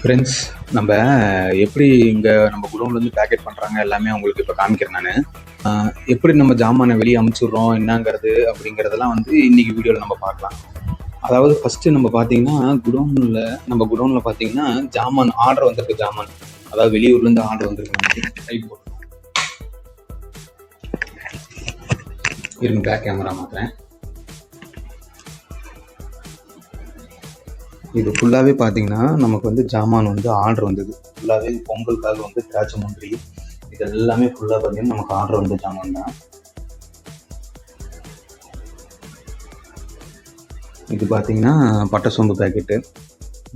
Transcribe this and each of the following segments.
Friends, நம்ம எப்படி இங்கே நம்ம குடோன்லேருந்து பேக்கெட் பண்ணுறாங்க எல்லாமே உங்களுக்கு இப்போ காமிக்கிறேன் நான். எப்படி நம்ம ஜாமானை வெளியே அமுச்சிடுறோம் என்னங்கிறது அப்படிங்கிறதெல்லாம் வந்து இன்றைக்கி வீடியோவில் நம்ம பார்க்கலாம். அதாவது ஃபஸ்ட்டு நம்ம பார்த்தீங்கன்னா நம்ம குடோனில் பார்த்தீங்கன்னா ஜாமான் ஆர்டர் வந்திருக்கு. ஜாமான் அதாவது வெளியூர்லேருந்து ஆர்டர் வந்திருக்கு. நமக்கு டைப் போட்டு இருங்க, பேக் கேமரா மாற்றுறேன். இது ஃபுல்லாகவே பார்த்தீங்கன்னா நமக்கு வந்து ஜாமான் வந்து ஆர்டர் வந்தது. ஃபுல்லாகவே பொங்கலுக்காக வந்து திராட்சை முந்திரி இது எல்லாமே ஃபுல்லாக பார்த்தீங்கன்னா நமக்கு ஆர்டர் வந்த ஜாமான் தான். இது பார்த்தீங்கன்னா பட்டை சோம்பு பேக்கெட்டு,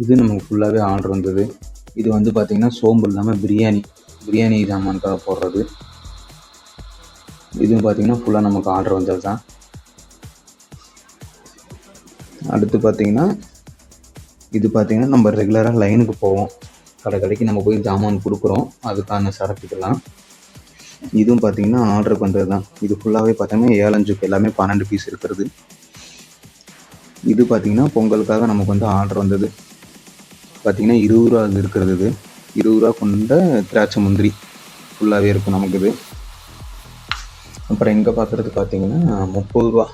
இது நமக்கு ஃபுல்லாகவே ஆர்டர் வந்தது. இது வந்து பார்த்தீங்கன்னா சோம்பு இல்லாமல் பிரியாணி ஜாமான்காக போடுறது. இதுவும் பார்த்தீங்கன்னா ஃபுல்லாக நமக்கு ஆர்டர் வந்தது தான். அடுத்து பார்த்தீங்கன்னா இது பார்த்திங்கன்னா நம்ம ரெகுலராக லைனுக்கு போவோம், கடைக்கு நம்ம போய் ஜாமான் கொடுக்குறோம், அதுக்கான சரக்குக்கெல்லாம். இதுவும் பார்த்திங்கன்னா ஆர்டருக்கு வந்தது தான். இது ஃபுல்லாகவே பார்த்திங்கன்னா 7-5 எல்லாமே 12 பீஸ் இருக்கிறது. இது பார்த்திங்கன்னா பொங்கலுக்காக நமக்கு வந்து ஆர்டர் வந்தது. பார்த்திங்கன்னா 20 ரூபா இருக்கிறது. இது 20 ரூபா கொண்ட திராட்சை முந்திரி ஃபுல்லாகவே இருக்கும் நமக்கு இது. அப்புறம் எங்கே பார்க்குறது பார்த்திங்கன்னா 30 ரூபா.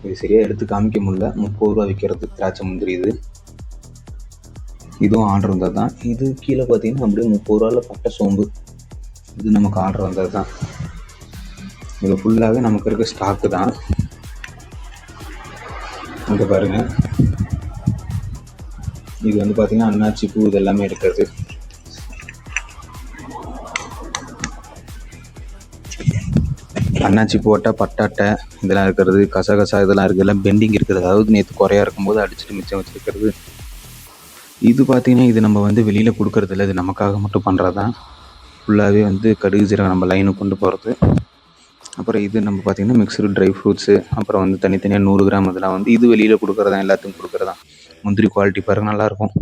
இது சரியாக எடுத்து காமிக்க முடியல. 30 ரூபா விற்கிறது திராட்சை முந்திரி. இதுவும் ஆர்டர் வந்தது தான். இது கீழே பார்த்தீங்கன்னா அப்படியே 30 ரூபாயில் பட்டை சோம்பு, இது நமக்கு ஆர்டர் வந்தது தான். இது ஃபுல்லாகவே நமக்கு இருக்க ஸ்டாக்கு தான். இங்கே பாருங்கள், இது வந்து பார்த்திங்கன்னா அன்னாச்சி பூ இது எல்லாமே இருக்கிறது. அன்னாச்சி பூவட்டை, பட்டாட்டை இதெல்லாம் இருக்கிறது. கசகசா இதெல்லாம் இருக்குது. எல்லாம் பெண்டிங் இருக்கிறது, அதாவது நேற்று குறையா இருக்கும்போது அடிச்சுட்டு மிச்சம் வச்சுருக்கிறது. இது பார்த்திங்கன்னா இது நம்ம வந்து வெளியில் கொடுக்கறது இல்லை, இது நமக்காக மட்டும் பண்ணுறது தான். ஃபுல்லாகவே வந்து கடுகு ஜீரகம் நம்ம லைனுக்கு கொண்டு போகிறது. அப்புறம் இது நம்ம பார்த்திங்கன்னா மிக்சடு ட்ரை ஃப்ரூட்ஸு, அப்புறம் வந்து தனித்தனியாக 100 கிராம் இதெல்லாம் வந்து இது வெளியில் கொடுக்குறதான், எல்லாத்துக்கும் கொடுக்குறதான். முந்திரி குவாலிட்டி பாருங்கள், நல்லாயிருக்கும்.